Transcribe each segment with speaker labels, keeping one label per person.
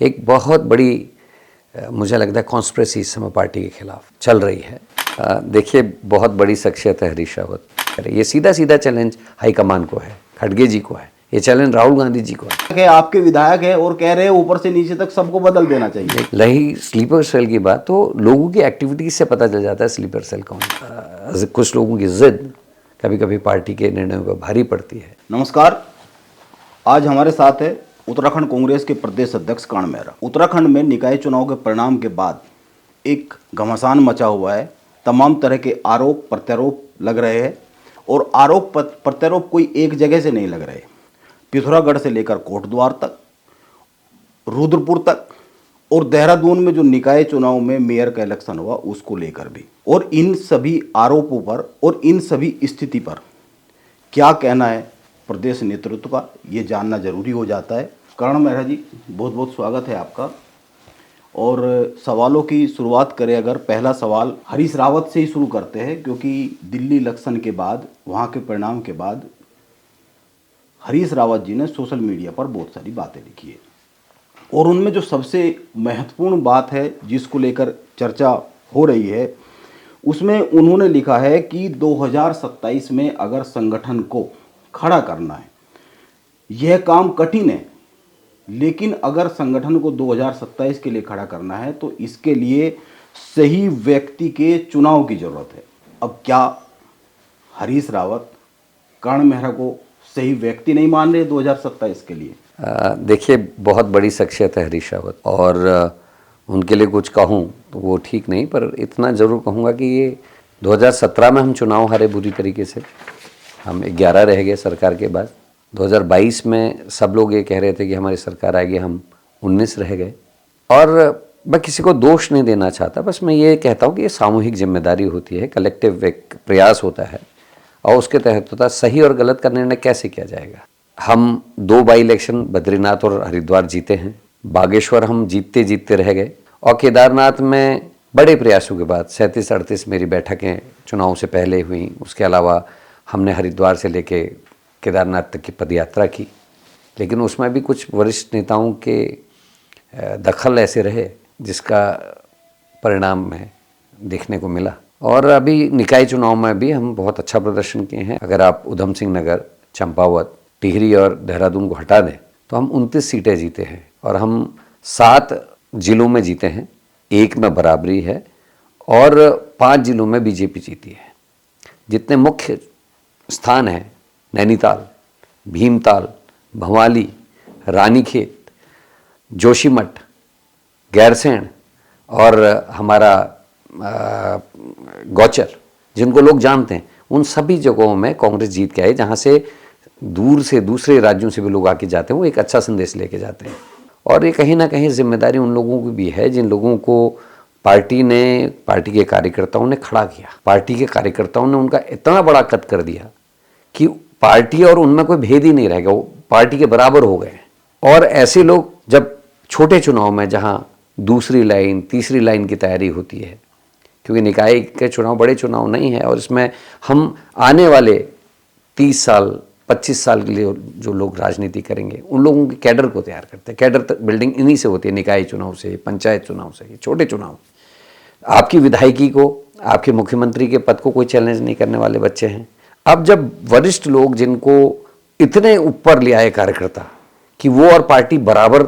Speaker 1: एक बहुत बड़ी मुझे लगता है कॉन्स्पिरेसी इस समय पार्टी के खिलाफ चल रही है। देखिए, बहुत बड़ी शख्सियत है हरीश रावत। ये सीधा सीधा चैलेंज हाईकमान को है, खड़गे जी को है, ये चैलेंज राहुल गांधी जी को है।
Speaker 2: आपके विधायक है और कह रहे हैं ऊपर से नीचे तक सबको बदल देना चाहिए।
Speaker 1: रही स्लीपर सेल की बात, तो लोगों की एक्टिविटीज से पता चल जाता है स्लीपर सेल कौन है। कुछ लोगों की जिद कभी कभी पार्टी के निर्णयों पर भारी पड़ती है।
Speaker 2: नमस्कार, आज हमारे साथ है उत्तराखंड कांग्रेस के प्रदेश अध्यक्ष कर्ण मेहरा। उत्तराखंड में निकाय चुनाव के परिणाम के बाद एक घमासान मचा हुआ है। तमाम तरह के आरोप प्रत्यारोप लग रहे हैं और आरोप प्रत्यारोप कोई एक जगह से नहीं लग रहे। पिथौरागढ़ से लेकर कोटद्वार तक, रुद्रपुर तक और देहरादून में जो निकाय चुनाव में मेयर का इलेक्शन हुआ उसको लेकर भी, और इन सभी आरोपों पर और इन सभी स्थिति पर क्या कहना है प्रदेश नेतृत्व का, ये जानना जरूरी हो जाता है। कर्ण मेहरा जी, बहुत बहुत स्वागत है आपका। और सवालों की शुरुआत करें अगर, पहला सवाल हरीश रावत से ही शुरू करते हैं, क्योंकि दिल्ली इलेक्शन के बाद, वहाँ के परिणाम के बाद हरीश रावत जी ने सोशल मीडिया पर बहुत सारी बातें लिखी है और उनमें जो सबसे महत्वपूर्ण बात है जिसको लेकर चर्चा हो रही है, उसमें उन्होंने लिखा है कि 2027 में अगर संगठन को खड़ा करना है, यह काम कठिन है, लेकिन अगर संगठन को 2027 के लिए खड़ा करना है तो इसके लिए सही व्यक्ति के चुनाव की जरूरत है। अब क्या हरीश रावत कर्ण मेहरा को सही व्यक्ति नहीं मान रहे 2027 के लिए?
Speaker 1: देखिए, बहुत बड़ी शख्सियत है हरीश रावत और उनके लिए कुछ कहूँ तो वो ठीक नहीं, पर इतना ज़रूर कहूँगा कि ये 2017 में हम चुनाव हारे बुरी तरीके से, हम 11 रह गए सरकार के बाद। 2022 में सब लोग ये कह रहे थे कि हमारी सरकार आएगी, हम 19 रह गए। और मैं किसी को दोष नहीं देना चाहता, बस मैं ये कहता हूँ कि ये सामूहिक जिम्मेदारी होती है, कलेक्टिव एक प्रयास होता है और उसके तहत होता है। सही और गलत का निर्णय कैसे किया जाएगा? हम 2 बाई इलेक्शन बद्रीनाथ और हरिद्वार जीते हैं, बागेश्वर हम जीतते जीतते रह गए और केदारनाथ में बड़े प्रयासों के बाद 37-38 मेरी बैठकें चुनाव से पहले हुई। उसके अलावा हमने हरिद्वार से लेके केदारनाथ तक की पदयात्रा की, लेकिन उसमें भी कुछ वरिष्ठ नेताओं के दखल ऐसे रहे जिसका परिणाम में देखने को मिला। और अभी निकाय चुनाव में भी हम बहुत अच्छा प्रदर्शन किए हैं। अगर आप उधम सिंह नगर, चंपावत, टिहरी और देहरादून को हटा दें तो हम 29 सीटें जीते हैं और हम 7 जिलों में जीते हैं, 1 में बराबरी है और 5 जिलों में बीजेपी जीती है। जितने मुख्य स्थान हैं, नैनीताल, भीमताल, भवाली, रानीखेत, जोशीमठ, गैरसैंण और हमारा गौचर, जिनको लोग जानते हैं, उन सभी जगहों में कांग्रेस जीत के आई, जहाँ से दूर से दूसरे राज्यों से भी लोग आके जाते हैं। वो एक अच्छा संदेश लेके जाते हैं और ये कहीं ना कहीं जिम्मेदारी उन लोगों की भी है जिन लोगों को पार्टी के कार्यकर्ताओं ने खड़ा किया। पार्टी के कार्यकर्ताओं ने उनका इतना बड़ा कद कर दिया कि पार्टी और उनमें कोई भेद ही नहीं रहेगा, वो पार्टी के बराबर हो गए। और ऐसे लोग जब छोटे चुनाव में, जहाँ दूसरी लाइन तीसरी लाइन की तैयारी होती है, क्योंकि निकाय के चुनाव बड़े चुनाव नहीं है और इसमें हम आने वाले 30 साल 25 साल के लिए जो लोग राजनीति करेंगे उन लोगों के कैडर को तैयार करते हैं। कैडर बिल्डिंग इन्हीं से होती है, निकाय चुनाव से, पंचायत चुनाव से, छोटे चुनाव। आपकी विधायकी को, आपके मुख्यमंत्री के पद को कोई चैलेंज नहीं करने वाले बच्चे हैं। अब जब वरिष्ठ लोग जिनको इतने ऊपर ले आए कार्यकर्ता कि वो और पार्टी बराबर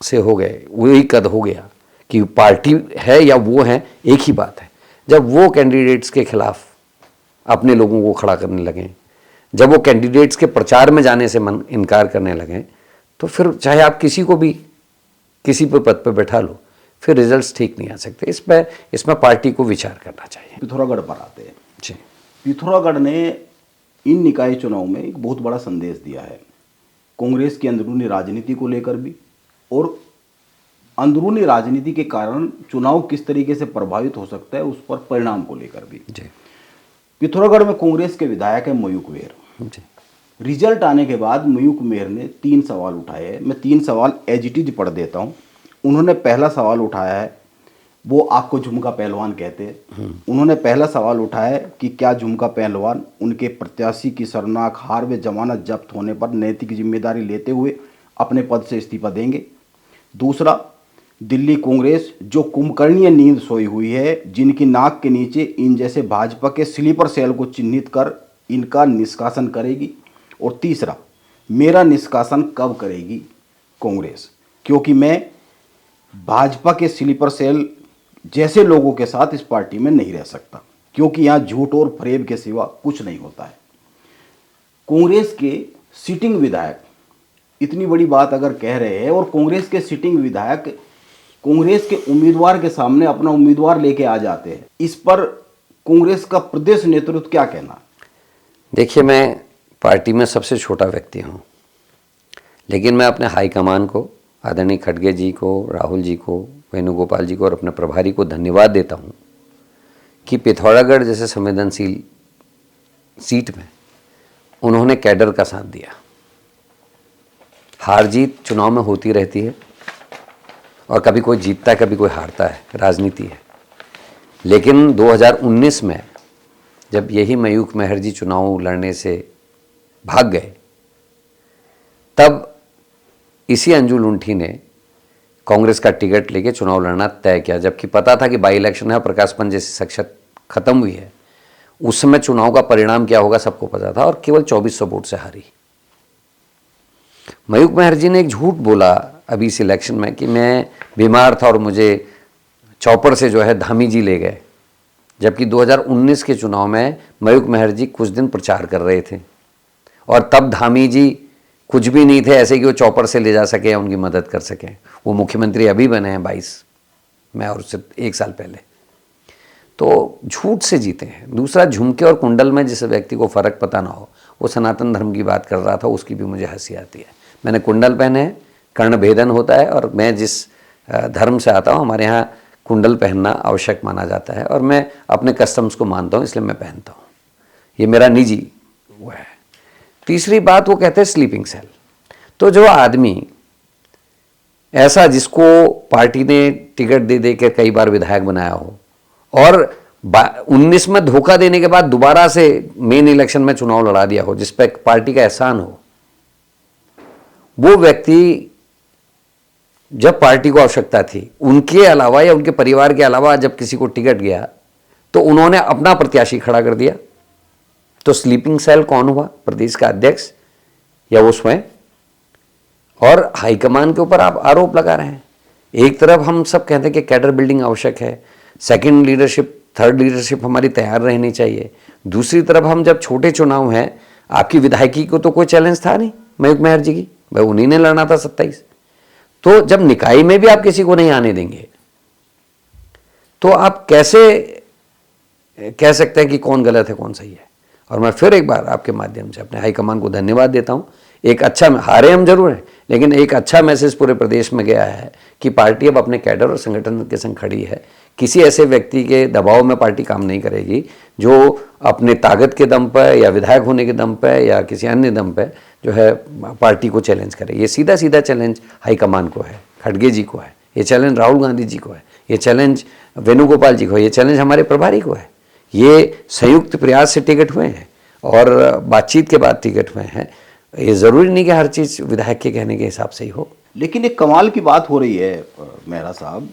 Speaker 1: से हो गए, वही कद हो गया कि पार्टी है या वो है एक ही बात है, जब वो कैंडिडेट्स के खिलाफ अपने लोगों को खड़ा करने लगे, जब वो कैंडिडेट्स के प्रचार में जाने से इनकार करने लगे, तो फिर चाहे आप किसी को भी किसी पे पद पे बैठा लो, फिर रिजल्ट्स ठीक नहीं आ सकते। इसमें पार्टी को विचार करना चाहिए।
Speaker 2: पिथौरागढ़ पर आते हैं
Speaker 1: जी।
Speaker 2: पिथौरागढ़ ने इन निकाय चुनाव में एक बहुत बड़ा संदेश दिया है, कांग्रेस की अंदरूनी राजनीति को लेकर भी और अंदरूनी राजनीति के कारण चुनाव किस तरीके से प्रभावित हो सकता है उस पर परिणाम को लेकर भी।
Speaker 1: जी।
Speaker 2: पिथौरागढ़ में कांग्रेस के विधायक है मयूख मेहर।
Speaker 1: जी।
Speaker 2: रिजल्ट आने के बाद मयूख मेहर ने 3 सवाल उठाए हैं। मैं 3 सवाल एज इट इज पढ़ देता हूं। उन्होंने पहला सवाल उठाया है, वो आपको झुमका पहलवान कहते हैं। उन्होंने पहला सवाल उठाया है कि क्या झुमका पहलवान उनके प्रत्याशी की शर्मनाक हार व जमानत जब्त होने पर नैतिक जिम्मेदारी लेते हुए अपने पद से इस्तीफा देंगे। दूसरा, दिल्ली कांग्रेस जो कुंभकर्णीय नींद सोई हुई है, जिनकी नाक के नीचे इन जैसे भाजपा के स्लीपर सेल को चिन्हित कर इनका निष्कासन करेगी। और तीसरा, मेरा निष्कासन कब करेगी कांग्रेस, क्योंकि मैं भाजपा के स्लीपर सेल जैसे लोगों के साथ इस पार्टी में नहीं रह सकता, क्योंकि यहाँ झूठ और फरेब के सिवा कुछ नहीं होता है। कांग्रेस के सिटिंग विधायक इतनी बड़ी बात अगर कह रहे हैं और कांग्रेस के सिटिंग विधायक कांग्रेस के उम्मीदवार के सामने अपना उम्मीदवार लेके आ जाते हैं, इस पर कांग्रेस का प्रदेश नेतृत्व क्या कहना?
Speaker 1: देखिए, मैं पार्टी में सबसे छोटा व्यक्ति हूँ, लेकिन मैं अपने हाईकमान को, आदरणीय खड़गे जी को, राहुल जी को, वेणुगोपाल जी को और अपने प्रभारी को धन्यवाद देता हूँ कि पिथौरागढ़ जैसे संवेदनशील सीट में उन्होंने कैडर का साथ दिया। हार जीत चुनाव में होती रहती है और कभी कोई जीतता है, कभी कोई हारता है, राजनीति है। लेकिन 2019 में जब यही मयूख मेहर जी चुनाव लड़ने से भाग गए, तब इसी अंजू लुंठी ने कांग्रेस का टिकट लेके चुनाव लड़ना तय किया, जबकि पता था कि बाई इलेक्शन है, प्रकाश पंत जैसी शख्सियत खत्म हुई है। उस समय चुनाव का परिणाम क्या होगा सबको पता था, और केवल 2400 वोट से हारी। मयूख मेहर जी ने एक झूठ बोला अभी इस इलेक्शन में कि मैं बीमार था और मुझे चौपर से जो है धामी जी ले गए, जबकि 2019 के चुनाव में मयूख मेहर जी कुछ दिन प्रचार कर रहे थे और तब धामी जी कुछ भी नहीं थे ऐसे कि वो चौपर से ले जा सके या उनकी मदद कर सकें। वो मुख्यमंत्री अभी बने हैं 22 में और उससे 1 साल पहले। तो झूठ से जीते हैं। दूसरा, झुमके और कुंडल में जिस व्यक्ति को फ़र्क पता ना हो, वो सनातन धर्म की बात कर रहा था, उसकी भी मुझे हंसी आती है। मैंने कुंडल पहने हैं, कर्ण भेदन होता है, और मैं जिस धर्म से आता हूँ हमारे यहाँ कुंडल पहनना आवश्यक माना जाता है और मैं अपने कस्टम्स को मानता हूँ, इसलिए मैं पहनता हूँ। ये मेरा निजी वो है। तीसरी बात, वो कहते हैं स्लीपिंग सेल। तो जो आदमी ऐसा जिसको पार्टी ने टिकट दे दे के कई बार विधायक बनाया हो और 19 में धोखा देने के बाद दोबारा से मेन इलेक्शन में चुनाव लड़ा दिया हो, जिस पर पार्टी का एहसान हो, वो व्यक्ति जब पार्टी को आवश्यकता थी, उनके अलावा या उनके परिवार के अलावा जब किसी को टिकट गया तो उन्होंने अपना प्रत्याशी खड़ा कर दिया। तो स्लीपिंग सेल कौन हुआ? प्रदेश का अध्यक्ष या वो स्वयं? और हाईकमान के ऊपर आप आरोप लगा रहे हैं। एक तरफ हम सब कहते हैं कि कैडर बिल्डिंग आवश्यक है, सेकंड लीडरशिप, थर्ड लीडरशिप हमारी तैयार रहनी चाहिए। दूसरी तरफ हम जब छोटे चुनाव हैं, आपकी विधायकी को तो कोई चैलेंज था नहीं मयूख मेहर जी की, भाई उन्हीं ने लड़ना था 27। तो जब निकाय में भी आप किसी को नहीं आने देंगे तो आप कैसे कह सकते हैं कि कौन गलत है कौन सही है? और मैं फिर एक बार आपके माध्यम से अपने हाईकमान को धन्यवाद देता हूं। एक अच्छा, हारे हम जरूर हैं, लेकिन एक अच्छा मैसेज पूरे प्रदेश में गया है कि पार्टी अब अपने कैडर और संगठन के संग खड़ी है। किसी ऐसे व्यक्ति के दबाव में पार्टी काम नहीं करेगी जो अपने ताकत के दम पर या विधायक होने के दम पर या किसी अन्य दम पर जो है पार्टी को चैलेंज करे। ये सीधा सीधा चैलेंज हाईकमान को है, खड़गे जी को है, ये चैलेंज राहुल गांधी जी को है, ये चैलेंज वेणुगोपाल जी को है, ये चैलेंज हमारे प्रभारी को है। ये संयुक्त प्रयास से टिकट हुए हैं और बातचीत के बाद टिकट हुए हैं। ये ज़रूरी नहीं कि हर चीज़ विधायक के कहने के हिसाब से ही हो।
Speaker 2: लेकिन एक कमाल की बात हो रही है मेहरा साहब,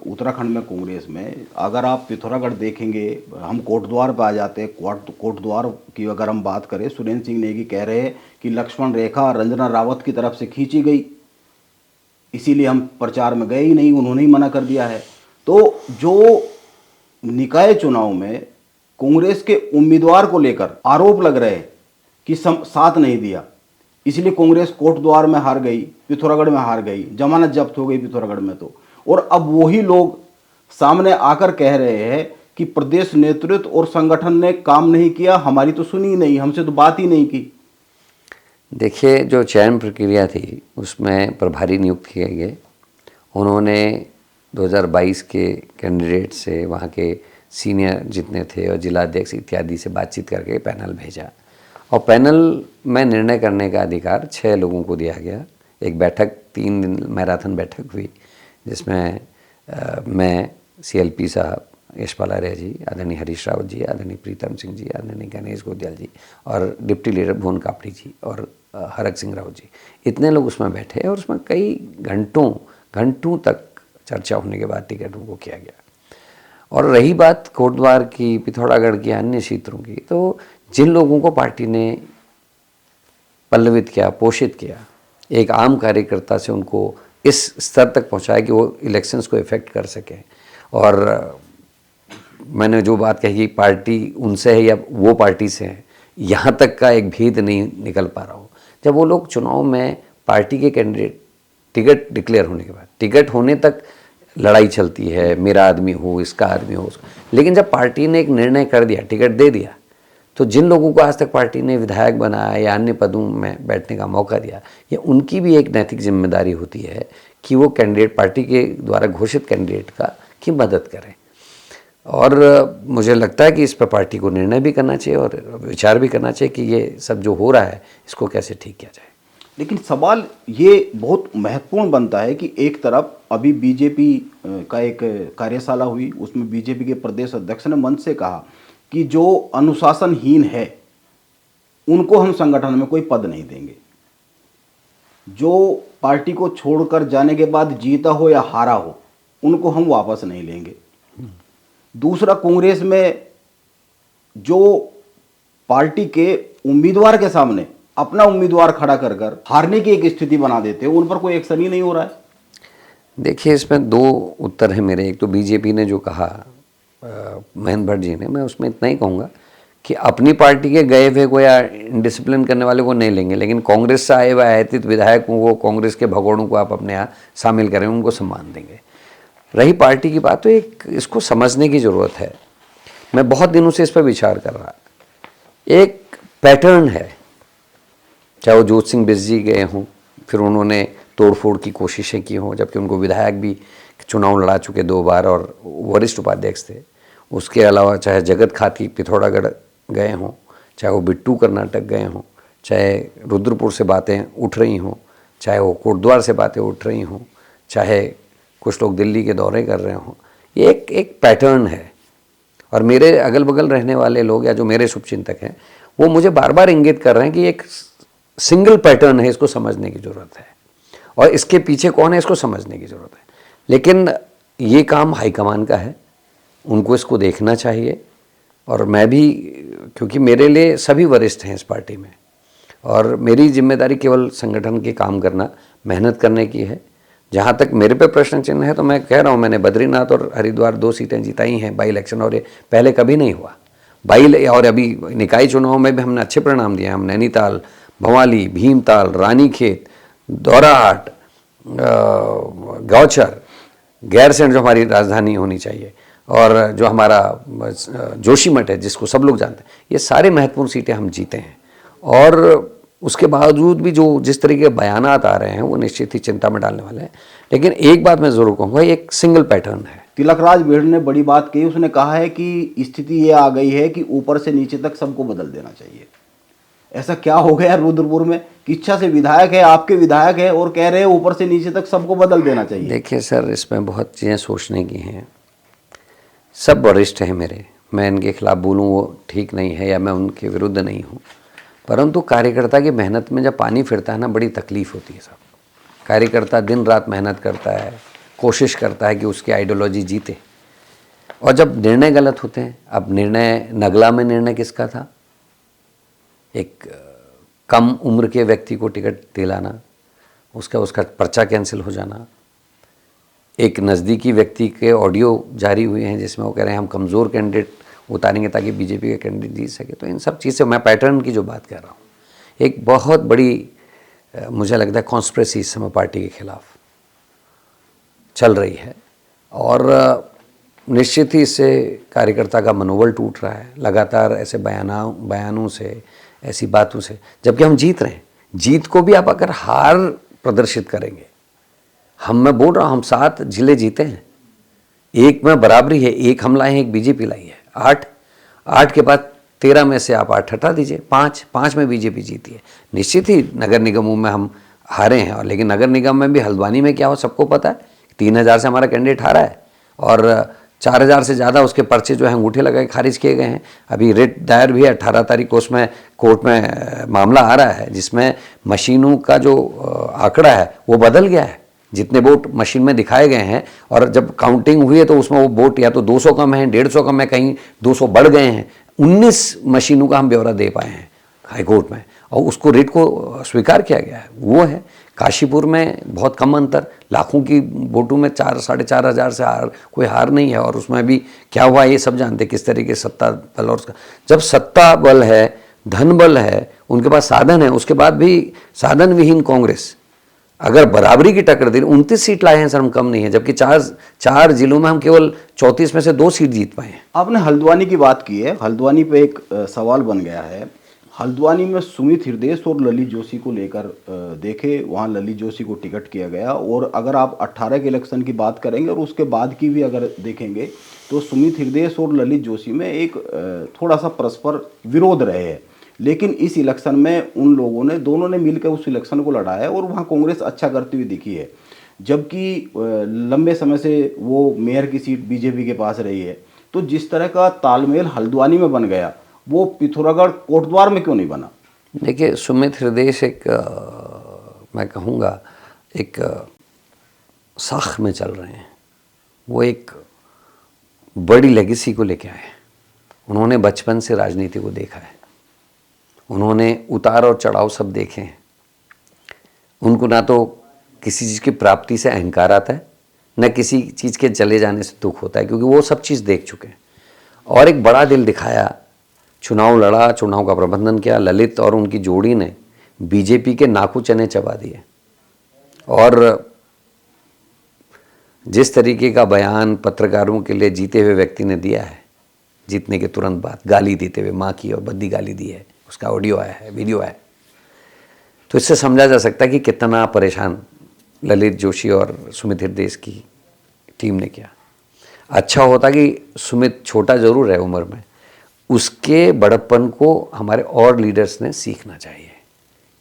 Speaker 2: उत्तराखंड में कांग्रेस में अगर आप पिथौरागढ़ देखेंगे, हम कोटद्वार पर आ जाते हैं। कोटद्वार की अगर हम बात करें, सुरेंद्र सिंह नेगी कह रहे हैं कि लक्ष्मण रेखा रंजना रावत की तरफ से खींची गई, इसीलिए हम प्रचार में गए ही नहीं, उन्होंने ही मना कर दिया है। तो जो निकाय चुनाव में कांग्रेस के उम्मीदवार को लेकर आरोप लग रहे हैं कि साथ नहीं दिया, इसलिए कांग्रेस कोटद्वार में हार गई, पिथौरागढ़ में हार गई, जमानत जब्त हो गई पिथौरागढ़ में। तो और अब वही लोग सामने आकर कह रहे हैं कि प्रदेश नेतृत्व और संगठन ने काम नहीं किया, हमारी तो सुनी नहीं, हमसे तो बात ही नहीं की।
Speaker 1: देखिए, जो चयन प्रक्रिया थी उसमें प्रभारी नियुक्त किए गए। उन्होंने 2022 के कैंडिडेट से, वहाँ के सीनियर जितने थे और जिलाध्यक्ष इत्यादि से बातचीत करके पैनल भेजा और पैनल में निर्णय करने का अधिकार 6 लोगों को दिया गया। एक बैठक 3 दिन मैराथन बैठक हुई जिसमें मैं, CLP साहब, यशपाल आर्य जी, आदरणीय हरीश रावत जी, आदरणीय प्रीतम सिंह जी, आदरणीय गणेश गोदियाल जी और डिप्टी लीडर भुवन कापड़ी जी और हरक सिंह रावत जी, इतने लोग उसमें बैठे और उसमें कई घंटों घंटों तक चर्चा होने के बाद टिकट उनको किया गया। और रही बात कोटद्वार की, पिथौरागढ़ की, अन्य क्षेत्रों की, तो जिन लोगों को पार्टी ने पल्लवित किया, पोषित किया, एक आम कार्यकर्ता से उनको इस स्तर तक पहुंचाया कि वो इलेक्शंस को इफ़ेक्ट कर सके। और मैंने जो बात कही कि पार्टी उनसे है या वो पार्टी से है, यहाँ तक का एक भेद नहीं निकल पा रहा हो। जब वो लोग चुनाव में पार्टी के कैंडिडेट टिकट डिक्लेयर होने के बाद, टिकट होने तक लड़ाई चलती है, मेरा आदमी हो, इसका आदमी हो, लेकिन जब पार्टी ने एक निर्णय कर दिया, टिकट दे दिया, तो जिन लोगों को आज तक पार्टी ने विधायक बनाया या अन्य पदों में बैठने का मौका दिया, ये उनकी भी एक नैतिक जिम्मेदारी होती है कि वो कैंडिडेट, पार्टी के द्वारा घोषित कैंडिडेट की मदद करें। और मुझे लगता है कि इस पर पार्टी को निर्णय भी करना चाहिए और विचार भी करना चाहिए कि ये सब जो हो रहा है इसको कैसे ठीक किया जाए।
Speaker 2: लेकिन सवाल ये बहुत महत्वपूर्ण बनता है कि एक तरफ अभी बीजेपी का एक कार्यशाला हुई, उसमें बीजेपी के प्रदेश अध्यक्ष ने मंच से कहा कि जो अनुशासनहीन है उनको हम संगठन में कोई पद नहीं देंगे, जो पार्टी को छोड़कर जाने के बाद जीता हो या हारा हो उनको हम वापस नहीं लेंगे। दूसरा, कांग्रेस में जो पार्टी के उम्मीदवार के सामने अपना उम्मीदवार खड़ा कर कर हारने की एक स्थिति बना देते हैं, उन पर कोई एक्शन ही नहीं हो रहा है।
Speaker 1: देखिए, इसमें दो उत्तर है मेरे। एक तो बीजेपी ने जो कहा, महेंद्र भट्ट जी ने, मैं उसमें इतना ही कहूँगा कि अपनी पार्टी के गए हुए को या इंडिसिप्लिन करने वाले को नहीं लेंगे, लेकिन कांग्रेस से आए हुए आयतित विधायकों को, कांग्रेस के भगोड़ों को आप अपने यहाँ शामिल करें, उनको सम्मान देंगे। रही पार्टी की बात, तो एक इसको समझने की ज़रूरत है। मैं बहुत दिनों से इस पर विचार कर रहा। एक पैटर्न है, चाहे वो जोत सिंह बिस जी गए हों, फिर उन्होंने तोड़फोड़ की कोशिशें की हों, जबकि उनको विधायक भी चुनाव लड़ा चुके 2 बार और वरिष्ठ उपाध्यक्ष थे। उसके अलावा चाहे जगत खाती पिथौरागढ़ गए हों, चाहे वो बिट्टू कर्नाटक गए हों, चाहे रुद्रपुर से बातें उठ रही हों, चाहे वो कोटद्वार से बातें उठ रही हों, चाहे कुछ लोग दिल्ली के दौरे कर रहे हों, ये एक पैटर्न है। और मेरे अगल बगल रहने वाले लोग या जो मेरे शुभचिंतक हैं, वो मुझे बार बार इंगित कर रहे हैं कि एक सिंगल पैटर्न है, इसको समझने की ज़रूरत है और इसके पीछे कौन है इसको समझने की ज़रूरत है। लेकिन ये काम हाईकमान का है, उनको इसको देखना चाहिए। और मैं भी, क्योंकि मेरे लिए सभी वरिष्ठ हैं इस पार्टी में और मेरी जिम्मेदारी केवल संगठन के काम करना, मेहनत करने की है। जहाँ तक मेरे पे प्रश्न चिन्ह है, तो मैं कह रहा हूँ, मैंने बद्रीनाथ और हरिद्वार 2 सीटें जिताई हैं बाई इलेक्शन, और ये पहले कभी नहीं हुआ। और अभी निकाय चुनाव में भी हमने अच्छे परिणाम दिए हैं। हम नैनीताल, भवाली, भीमताल, रानीखेत, दौराहाट, गौचर, गैरसैंण जो हमारी राजधानी होनी चाहिए, और जो हमारा जोशीमठ है जिसको सब लोग जानते हैं, ये सारे महत्वपूर्ण सीटें हम जीते हैं। और उसके बावजूद भी जो जिस तरीके के बयानात आ रहे हैं वो निश्चित ही चिंता में डालने वाले हैं। लेकिन एक बात मैं ज़रूर कहूँगा, एक सिंगल पैटर्न है।
Speaker 2: तिलकराज बेड़ ने बड़ी बात कही, उसने कहा है कि स्थिति ये आ गई है कि ऊपर से नीचे तक सबको बदल देना चाहिए। ऐसा क्या हो गया रुद्रपुर में कि इच्छा से विधायक है, आपके विधायक है, और कह रहे हैं ऊपर से नीचे तक सबको बदल देना चाहिए?
Speaker 1: देखिए सर, इसमें बहुत चीज़ें सोचने की हैं। सब वरिष्ठ हैं मेरे, मैं इनके खिलाफ बोलूँ वो ठीक नहीं है या मैं उनके विरुद्ध नहीं हूँ, परंतु कार्यकर्ता की मेहनत में जब पानी फिरता है ना, बड़ी तकलीफ़ होती है। सब कार्यकर्ता दिन रात मेहनत करता है, कोशिश करता है कि उसकी आइडियोलॉजी जीते, और जब निर्णय गलत होते हैं। अब निर्णय नगला में निर्णय किसका था? एक कम उम्र के व्यक्ति को टिकट दिलाना, उसका पर्चा कैंसिल हो जाना। एक नज़दीकी व्यक्ति के ऑडियो जारी हुए हैं जिसमें वो कह रहे हैं हम कमज़ोर कैंडिडेट उतारेंगे ताकि बीजेपी का कैंडिडेट जीत सके। तो इन सब चीज़ से मैं पैटर्न की जो बात कर रहा हूँ, एक बहुत बड़ी मुझे लगता है कॉन्स्पिरेसी इस समय पार्टी के खिलाफ चल रही है, और निश्चित ही इससे कार्यकर्ता का मनोबल टूट रहा है लगातार ऐसे बयानों से, ऐसी बातों से, जबकि हम जीत रहे हैं। जीत को भी आप अगर हार प्रदर्शित करेंगे, मैं बोल रहा हूँ, हम 7 जिले जीते हैं, 1 में बराबरी है, 1 हम लाए हैं, 1 बीजेपी लाई है, 8 के बाद 13 में से आप 8 हटा दीजिए, 5 में बीजेपी जीती है। निश्चित ही नगर निगमों में हम हारे हैं, और लेकिन नगर निगम में भी हल्द्वानी में क्या हो सबको पता है, 3000 से हमारा कैंडिडेट हारा है और 4000 से ज़्यादा उसके पर्चे जो हैं अंगूठे लगा के खारिज किए गए हैं। अभी रिट दायर भी है, 18 तारीख को उसमें कोर्ट में मामला आ रहा है जिसमें मशीनों का जो आंकड़ा है वो बदल गया है। जितने वोट मशीन में दिखाए गए हैं और जब काउंटिंग हुई है तो उसमें वो वोट या तो 200 कम है, 150 कम है, कहीं 200 बढ़ गए हैं। 19 मशीनों का हम ब्यौरा दे पाए हैं हाईकोर्ट में और उसको रेट को स्वीकार किया गया है। वो है काशीपुर में बहुत कम अंतर, लाखों की वोटों में 4-4.5 हज़ार से कोई हार नहीं है। और उसमें भी क्या हुआ ये सब जानते, किस तरीके से सत्ता बल और उसका, जब सत्ता बल है, धन बल है, उनके पास साधन है, उसके बाद भी साधन विहीन कांग्रेस अगर बराबरी की टक्कर दे, 29 सीट लाए हैं सर, हम कम नहीं है, जबकि चार जिलों में हम केवल 34 में से 2 सीट जीत पाए हैं।
Speaker 2: आपने हल्द्वानी की बात की है, हल्द्वानी पे एक सवाल बन गया है। हल्द्वानी में सुमित हृदयेश और ललित जोशी को लेकर देखे, वहाँ ललित जोशी को टिकट किया गया। और अगर आप 18 के इलेक्शन की बात करेंगे और उसके बाद की भी अगर देखेंगे तो सुमित हृदयेश और ललित जोशी में एक थोड़ा सा परस्पर विरोध रहे हैं। लेकिन इस इलेक्शन में उन लोगों ने, दोनों ने मिलकर उस इलेक्शन को लड़ा है और वहाँ कांग्रेस अच्छा करती हुई दिखी है, जबकि लंबे समय से वो मेयर की सीट बीजेपी के पास रही है। तो जिस तरह का तालमेल हल्द्वानी में बन गया, वो पिथौरागढ़ कोटद्वार में क्यों नहीं बना?
Speaker 1: देखिए, सुमित हृदयेश एक मैं कहूँगा एक साख में चल रहे हैं। वो एक बड़ी लेगेसी को लेके आए। उन्होंने बचपन से राजनीति को देखा है, उन्होंने उतार और चढ़ाव सब देखे हैं। उनको ना तो किसी चीज़ की प्राप्ति से अहंकार आता है, न किसी चीज़ के चले जाने से दुख होता है, क्योंकि वो सब चीज़ देख चुके हैं। और एक बड़ा दिल दिखाया, चुनाव लड़ा, चुनाव का प्रबंधन किया। ललित और उनकी जोड़ी ने बीजेपी के नाकू चने चबा दिए। और जिस तरीके का बयान पत्रकारों के लिए जीते हुए व्यक्ति ने दिया है, जीतने के तुरंत बाद गाली देते हुए, माँ की और बद्दी गाली दी है, उसका ऑडियो आया है, वीडियो आया है, तो इससे समझा जा सकता है कि कितना परेशान ललित जोशी और सुमित हृदयेश की टीम ने किया। अच्छा होता कि सुमित छोटा जरूर है उम्र में, उसके बड़प्पन को हमारे और लीडर्स ने सीखना चाहिए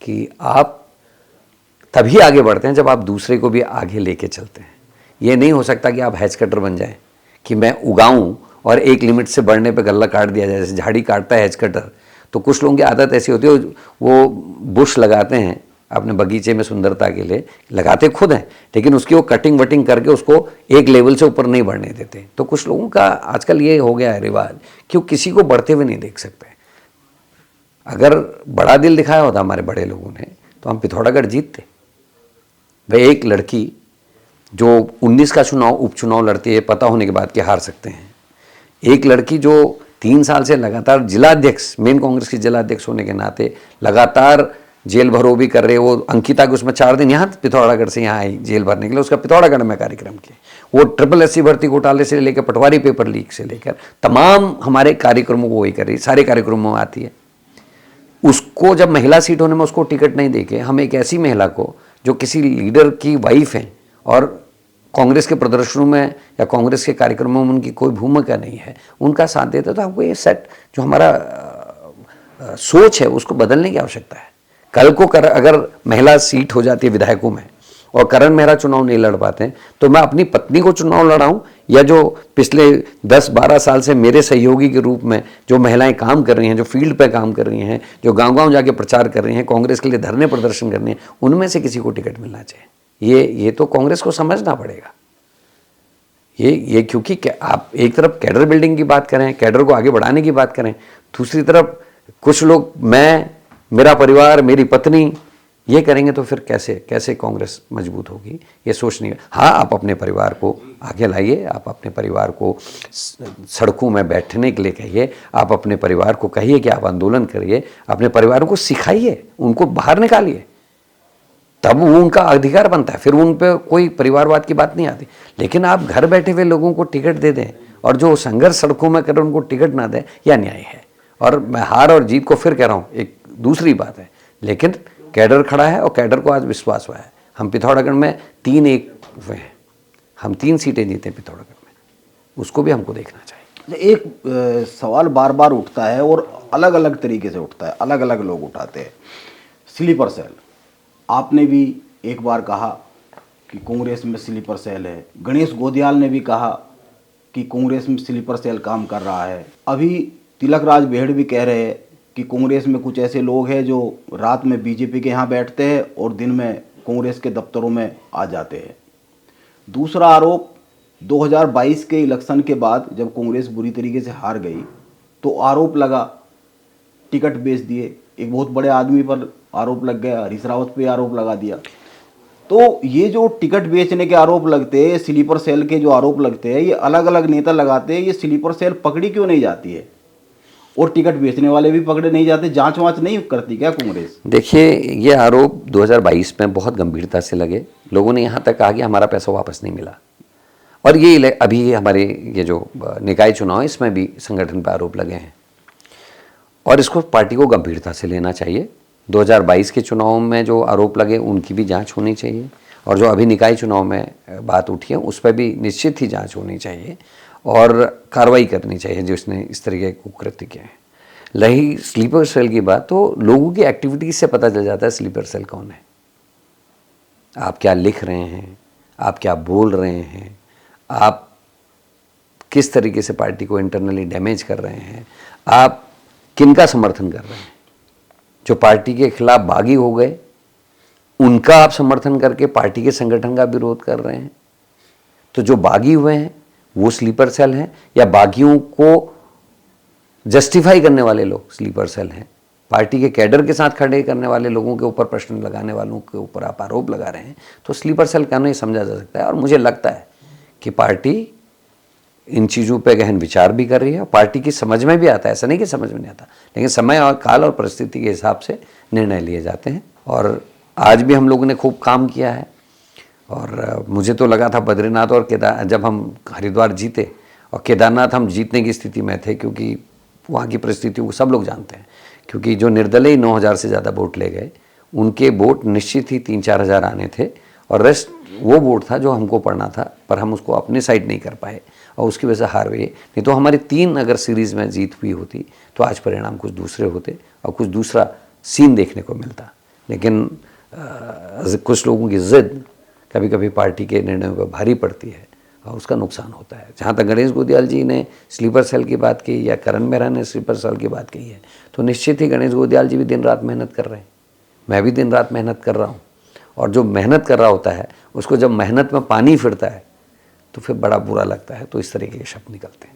Speaker 1: कि आप तभी आगे बढ़ते हैं जब आप दूसरे को भी आगे लेके चलते हैं। ये नहीं हो सकता कि आप हैच कटर बन जाएं कि मैं उगाऊं और एक लिमिट से बढ़ने पे गल्ला काट दिया जाए, जैसे झाड़ी काटता है हैच कटर। तो कुछ लोगों की आदत ऐसी होती है, वो बुश लगाते हैं अपने बगीचे में सुंदरता के लिए, लगाते खुद हैं, लेकिन उसकी वो कटिंग वटिंग करके उसको एक लेवल से ऊपर नहीं बढ़ने देते। तो कुछ लोगों का आजकल ये हो गया है रिवाज कि वो किसी को बढ़ते हुए नहीं देख सकते। अगर बड़ा दिल दिखाया होता हमारे बड़े लोगों ने तो हम पिथौरागढ़ जीतते। भाई, एक लड़की जो 19 का चुनाव उपचुनाव लड़ती है, पता होने के बाद कि हार सकते हैं, एक लड़की जो 3 साल से लगातार जिलाध्यक्ष, मेन कांग्रेस की जिलाध्यक्ष होने के नाते लगातार जेल भरो भी कर रहे, वो अंकिता के उसमें 4 दिन यहाँ पिथौरागढ़ से यहाँ आई जेल भरने के लिए, उसका पिथौरागढ़ में कार्यक्रम किया। वो SSC भर्ती घोटाले से लेकर पटवारी पेपर लीक से लेकर तमाम हमारे कार्यक्रमों को वही कर रही, सारे कार्यक्रमों में आती है। उसको जब महिला सीट होने में उसको टिकट नहीं देके हम एक ऐसी महिला को जो किसी लीडर की वाइफ है और कांग्रेस के प्रदर्शनों में या कांग्रेस के कार्यक्रमों में उनकी कोई भूमिका नहीं है, उनका साथ देते, तो हमको ये सेट जो हमारा सोच है उसको बदलने की आवश्यकता है। कल को अगर महिला सीट हो जाती है विधायकों में और करण मेहरा चुनाव नहीं लड़ पाते हैं, तो मैं अपनी पत्नी को चुनाव लड़ाऊं या जो पिछले 10-12 साल से मेरे सहयोगी के रूप में जो महिलाएं काम कर रही हैं, जो फील्ड पे काम कर रही हैं, जो गांव-गांव जाके प्रचार कर रही हैं, कांग्रेस के लिए धरने प्रदर्शन कर रही हैं, उनमें से किसी को टिकट मिलना चाहिए। ये तो कांग्रेस को समझना पड़ेगा। ये क्योंकि आप एक तरफ कैडर बिल्डिंग की बात करें, कैडर को आगे बढ़ाने की बात करें, दूसरी तरफ कुछ लोग मैं, मेरा परिवार, मेरी पत्नी, ये करेंगे तो फिर कैसे कांग्रेस मजबूत होगी, ये सोच नहीं। हाँ, आप अपने परिवार को आगे लाइए, आप अपने परिवार को सड़कों में बैठने के लिए कहिए, आप अपने परिवार को कहिए कि आप आंदोलन करिए, अपने परिवारों को सिखाइए, उनको बाहर निकालिए, तब वो उनका अधिकार बनता है, फिर उन पे कोई परिवारवाद की बात नहीं आती। लेकिन आप घर बैठे हुए लोगों को टिकट दे दें और जो संघर्ष सड़कों में करें उनको टिकट ना दें, यह अन्याय है। और मैं हार और जीत को फिर कह रहा हूँ, एक दूसरी बात है, लेकिन कैडर खड़ा है और कैडर को आज विश्वास हुआ है। हम पिथौरागढ़ में 3-1 हुए हैं, हम 3 सीटें जीते पिथौरागढ़ में, उसको भी हमको देखना चाहिए।
Speaker 2: एक सवाल बार बार उठता है और अलग अलग तरीके से उठता है, अलग अलग लोग उठाते हैं, स्लीपर सेल। आपने भी एक बार कहा कि कांग्रेस में स्लीपर सेल है, गणेश गोदियाल ने भी कहा कि कांग्रेस में स्लीपर सेल काम कर रहा है, अभी तिलक राज बेहड़ भी कह रहे हैं कि कांग्रेस में कुछ ऐसे लोग हैं जो रात में बीजेपी के यहाँ बैठते हैं और दिन में कांग्रेस के दफ्तरों में आ जाते हैं। दूसरा आरोप 2022 के इलेक्शन के बाद जब कांग्रेस बुरी तरीके से हार गई तो आरोप लगा टिकट बेच दिए, एक बहुत बड़े आदमी पर आरोप लग गया, हरीश रावत पे आरोप लगा दिया। तो ये जो टिकट बेचने के आरोप लगते हैं, स्लीपर सेल के जो आरोप लगते हैं, ये अलग अलग नेता लगाते हैं, ये स्लीपर सेल पकड़ी क्यों नहीं जाती है और टिकट बेचने वाले भी पकड़े नहीं जाते? जांच वांच नहीं करती क्या कांग्रेस?
Speaker 1: देखिए, ये आरोप 2022 में बहुत गंभीरता से लगे, लोगों ने यहाँ तक कहा कि हमारा पैसा वापस नहीं मिला। और ये अभी हमारे ये जो निकाय चुनाव है इसमें भी संगठन पर आरोप लगे हैं और इसको पार्टी को गंभीरता से लेना चाहिए। 2022 के चुनाव में जो आरोप लगे उनकी भी जांच होनी चाहिए और जो अभी निकाय चुनाव में बात उठी है उस पर भी निश्चित ही जांच होनी चाहिए और कार्रवाई करनी चाहिए जिसने इस तरीके के कुकृत्य किए हैं। रही स्लीपर सेल की बात, तो लोगों की एक्टिविटीज से पता चल जाता है स्लीपर सेल कौन है। आप क्या लिख रहे हैं, आप क्या बोल रहे हैं, आप किस तरीके से पार्टी को इंटरनली डैमेज कर रहे हैं, आप किनका समर्थन कर रहे हैं। जो पार्टी के खिलाफ बागी हो गए उनका आप समर्थन करके पार्टी के संगठन का विरोध कर रहे हैं। तो जो बागी हुए हैं वो स्लीपर सेल हैं या बागियों को जस्टिफाई करने वाले लोग स्लीपर सेल हैं? पार्टी के कैडर के साथ खड़े करने वाले लोगों के ऊपर प्रश्न लगाने वालों के ऊपर आप आरोप लगा रहे हैं, तो स्लीपर सेल क्या नहीं समझा जा सकता है। और मुझे लगता है कि पार्टी इन चीज़ों पे गहन विचार भी कर रही है और पार्टी की समझ में भी आता है, ऐसा नहीं कि समझ में नहीं आता, लेकिन समय और काल और परिस्थिति के हिसाब से निर्णय लिए जाते हैं। और आज भी हम लोगों ने खूब काम किया है और मुझे तो लगा था बद्रीनाथ और केदार, जब हम हरिद्वार जीते और केदारनाथ हम जीतने की स्थिति में थे क्योंकि वहाँ की परिस्थितियों को सब लोग जानते हैं, क्योंकि जो निर्दलीय 9,000 से ज़्यादा वोट ले गए उनके वोट निश्चित ही 3-4 हज़ार आने थे और रेस्ट वो वोट था जो हमको पड़ना था, पर हम उसको अपने साइड नहीं कर पाए और उसकी वजह से हार हुई। नहीं तो हमारी 3 अगर सीरीज़ में जीत हुई होती तो आज परिणाम कुछ दूसरे होते और कुछ दूसरा सीन देखने को मिलता। लेकिन कुछ लोगों की ज़िद कभी कभी पार्टी के निर्णयों पर भारी पड़ती है और उसका नुकसान होता है। जहाँ तक गणेश गोदियाल जी ने स्लीपर सेल की बात की या करण मेहरा ने स्लीपर सेल की बात की है, तो निश्चित ही गणेश गोदियाल जी भी दिन रात मेहनत कर रहे हैं, मैं भी दिन रात मेहनत कर रहा हूँ। और जो मेहनत कर रहा होता है उसको जब मेहनत में पानी फिरता है तो फिर बड़ा बुरा लगता है। तो इस तरीके के शब्द निकलते हैं।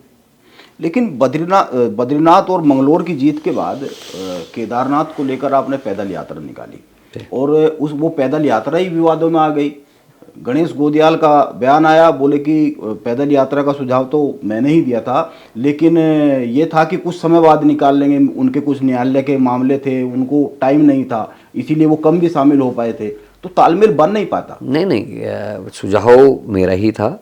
Speaker 2: लेकिन बद्रीनाथ और मंगलोर की जीत के बाद केदारनाथ को लेकर आपने पैदल यात्रा निकाली और वो पैदल यात्रा ही विवादों में आ गई। गणेश गोदियाल का बयान आया, बोले कि पैदल यात्रा का सुझाव तो मैंने ही दिया था, लेकिन ये था कि कुछ समय बाद निकाल लेंगे, उनके कुछ न्यायालय के मामले थे, उनको टाइम नहीं था, इसीलिए वो कम भी शामिल हो पाए थे। तो तालमेल बन नहीं पाता।
Speaker 1: नहीं, सुझाव मेरा ही था।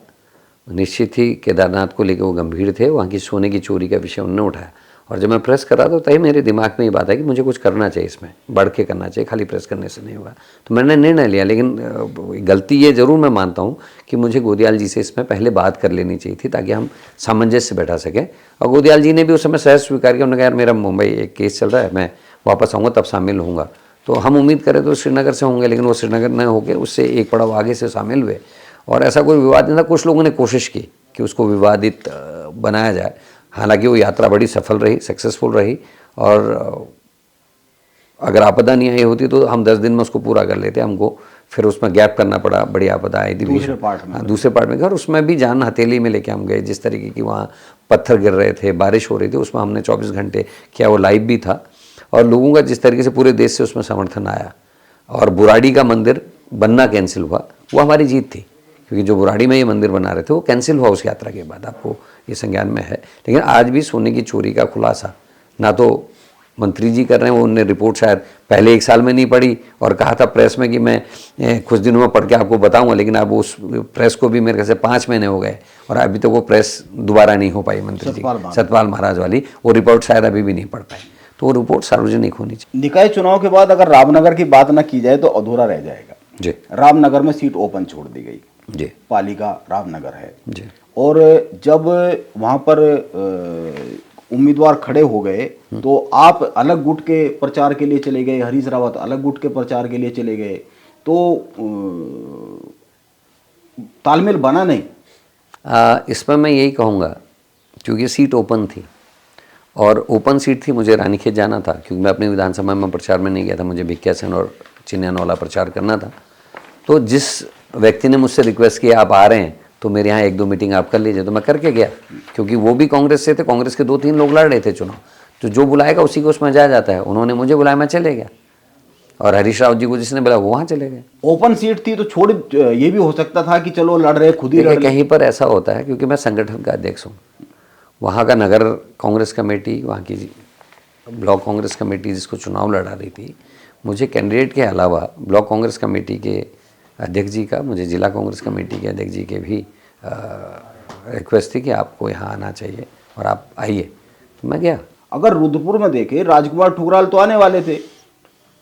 Speaker 1: निश्चित ही केदारनाथ को लेकर वो गंभीर थे, वहाँ की सोने की चोरी का विषय उन्होंने उठाया और जब मैं प्रेस कर रहा था तभी मेरे दिमाग में ये बात है कि मुझे कुछ करना चाहिए, इसमें बढ़ के करना चाहिए, खाली प्रेस करने से नहीं होगा। तो मैंने निर्णय लिया। लेकिन गलती ये ज़रूर मैं मानता हूँ कि मुझे गोदियाल जी से इसमें पहले बात कर लेनी चाहिए थी ताकि हम सामंजस्य से बैठा सकें। और गोदियाल जी ने भी उस समय सहज स्वीकार किया। उन्होंने कहा यार मेरा मुंबई एक केस चल रहा है, मैं वापस आऊँगा तब शामिल होऊंगा। तो हम उम्मीद करें तो श्रीनगर से होंगे, लेकिन वो श्रीनगर न होकर उससे एक पड़ाव आगे से शामिल हुए और ऐसा कोई विवाद नहीं था। कुछ लोगों ने कोशिश की कि उसको विवादित बनाया जाए, हालांकि वो यात्रा बड़ी सफल रही, सक्सेसफुल रही और अगर आपदा नहीं आई होती तो हम 10 दिन में उसको पूरा कर लेते। हमको फिर उसमें गैप करना पड़ा, बड़ी आपदा आई थी दूसरे पार्ट में। और उसमें भी जान हथेली में लेके हम गए। जिस तरीके की वहाँ पत्थर गिर रहे थे, बारिश हो रही थी, उसमें हमने 24 घंटे किया, वो लाइव भी था और लोगों का जिस तरीके से पूरे देश से उसमें समर्थन आया और बुराड़ी का मंदिर बनना कैंसिल हुआ, वो हमारी जीत थी। क्योंकि जो बुराड़ी में ये मंदिर बना रहे थे वो कैंसिल हुआ उस यात्रा के बाद, आपको ये संज्ञान में है। लेकिन आज भी सोने की चोरी का खुलासा ना तो मंत्री जी कर रहे हैं, वो उनने रिपोर्ट शायद पहले 1 साल में नहीं पढ़ी और कहा था प्रेस में कि मैं कुछ दिनों में पढ़ के आपको बताऊंगा, लेकिन अब उस प्रेस को भी मेरे ख्याल से 5 महीने हो गए और अभी तक वो प्रेस दोबारा नहीं हो पाई। मंत्री जी सतपाल महाराज वाली वो रिपोर्ट शायद अभी भी नहीं पढ़ पाए। तो वो रिपोर्ट सार्वजनिक होनी चाहिए।
Speaker 2: निकाय चुनाव के बाद अगर रामनगर की बात न की जाए तो अधूरा रह जाएगा
Speaker 1: जी।
Speaker 2: रामनगर में सीट ओपन छोड़ दी गई
Speaker 1: जी,
Speaker 2: पालिका रामनगर है
Speaker 1: जी।
Speaker 2: और जब वहाँ पर उम्मीदवार खड़े हो गए तो आप अलग गुट के प्रचार के लिए चले गए, हरीश रावत अलग गुट के प्रचार के लिए चले गए, तो तालमेल बना नहीं।
Speaker 1: इस पर मैं यही कहूँगा क्योंकि सीट ओपन थी और ओपन सीट थी, मुझे रानीखेत जाना था क्योंकि मैं अपनी विधानसभा में प्रचार में नहीं गया था, मुझे भिक्कियासैन और चिन्यानवाला प्रचार करना था। तो जिस व्यक्ति ने मुझसे रिक्वेस्ट किया आप आ रहे हैं तो मेरे यहाँ 1-2 मीटिंग आप कर लीजिए, तो मैं करके गया, क्योंकि वो भी कांग्रेस से थे, कांग्रेस के 2-3 लोग लड़ रहे थे चुनाव, तो जो बुलाएगा उसी को उसमें जाया जाता है। उन्होंने मुझे बुलाया, मैं चले गया, और हरीश रावत जी को जिसने बुलाया वो वहाँ चले गए।
Speaker 2: ओपन सीट थी तो छोड़, ये भी हो सकता था कि चलो लड़ रहे, खुद ही लड़ रहे।
Speaker 1: कहीं पर ऐसा होता है, क्योंकि मैं संगठन का अध्यक्ष हूँ, वहाँ का नगर कांग्रेस कमेटी, वहाँ की ब्लॉक कांग्रेस कमेटी जिसको चुनाव लड़ा रही थी, मुझे कैंडिडेट के अलावा ब्लॉक कांग्रेस कमेटी के अध्यक्ष जी का, मुझे जिला कांग्रेस कमेटी के अध्यक्ष जी के भी रिक्वेस्ट थी कि आपको यहाँ आना चाहिए और आप आइए, तो मैं गया।
Speaker 2: अगर रुद्रपुर में देखें, राजकुमार ठुकराल तो आने वाले थे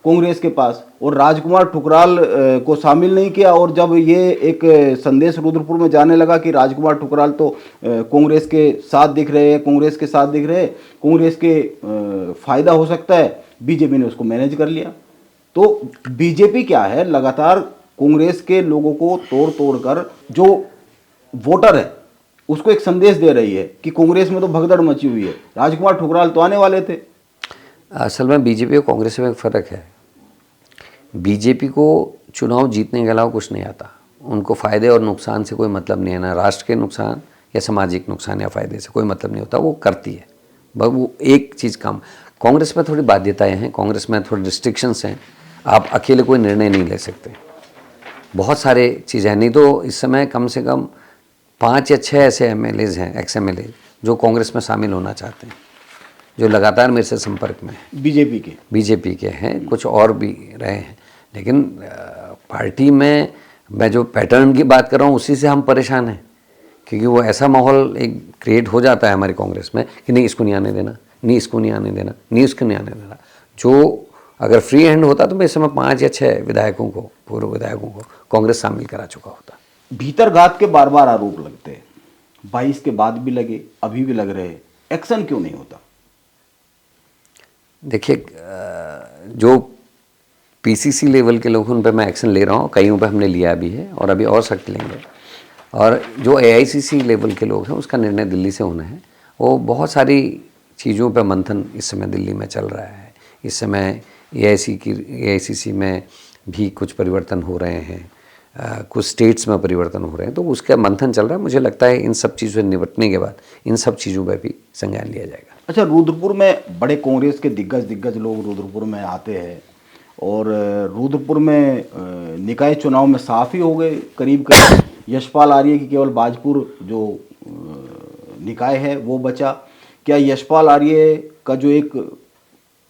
Speaker 2: कांग्रेस के पास, और राजकुमार ठुकराल को शामिल नहीं किया, और जब ये एक संदेश रुद्रपुर में जाने लगा कि राजकुमार ठुकराल तो कांग्रेस के साथ दिख रहे हैं, कांग्रेस के साथ दिख रहे हैं, कांग्रेस के फायदा हो सकता है, बीजेपी ने उसको मैनेज कर लिया। तो बीजेपी क्या है, लगातार कांग्रेस के लोगों को तोड़ कर जो वोटर है उसको एक संदेश दे रही है कि कांग्रेस में तो भगदड़ मची हुई है। राजकुमार ठुकराल तो आने वाले थे।
Speaker 1: असल में बीजेपी और कांग्रेस में एक फ़र्क है। बीजेपी को चुनाव जीतने के अलावा कुछ नहीं आता, उनको फ़ायदे और नुकसान से कोई मतलब नहीं है, ना राष्ट्र के नुकसान या सामाजिक नुकसान या फ़ायदे से कोई मतलब नहीं होता, वो करती है बस वो एक चीज़ काम। कांग्रेस में थोड़ी बाध्यताएं हैं, कांग्रेस में थोड़ी रिस्ट्रिक्शंस हैं, आप अकेले कोई निर्णय नहीं ले सकते, बहुत सारे चीज़ें हैं। नहीं तो इस समय कम से कम 5 या 6 ऐसे MLAs हैं, XMLA, जो कांग्रेस में शामिल होना चाहते हैं, जो लगातार मेरे से संपर्क में हैं। बीजेपी के हैं, कुछ और भी रहे हैं, लेकिन पार्टी में मैं जो पैटर्न की बात कर रहा हूँ उसी से हम परेशान हैं, क्योंकि वो ऐसा माहौल एक क्रिएट हो जाता है हमारी कांग्रेस में कि नहीं इसको नहीं आने देना, नहीं इसको नहीं आने देना, नहीं इसको नहीं आने देना। जो अगर फ्री हैंड होता तो मैं इस समय 5 या 6 विधायकों को, पूर्व विधायकों को कांग्रेस शामिल करा चुका होता।
Speaker 2: भीतरघात के बार बार आरोप लगते हैं, 22 के बाद भी लगे, अभी भी लग रहे हैं, एक्शन क्यों नहीं होता?
Speaker 1: देखिए, जो PCC लेवल के लोग उन पर मैं एक्शन ले रहा हूँ, कईयों पर हमने लिया भी है और अभी और सख्त लेंगे, और जो AICC लेवल के लोग हैं उसका निर्णय दिल्ली से होना है। वो बहुत सारी चीज़ों पर मंथन इस समय दिल्ली में चल रहा है। इस समय AICC में भी कुछ परिवर्तन हो रहे हैं, कुछ स्टेट्स में परिवर्तन हो रहे हैं, तो उसका मंथन चल रहा है। मुझे लगता है इन सब चीज़ों से निपटने के बाद इन सब चीज़ों पर भी संज्ञान लिया जाएगा।
Speaker 2: अच्छा, रुद्रपुर में बड़े कांग्रेस के दिग्गज लोग रुद्रपुर में आते हैं, और रुद्रपुर में निकाय चुनाव में साफ ही हो गए करीब यशपाल आर्य की केवल बाजपुर जो निकाय है वो बचा। क्या यशपाल आर्य का जो एक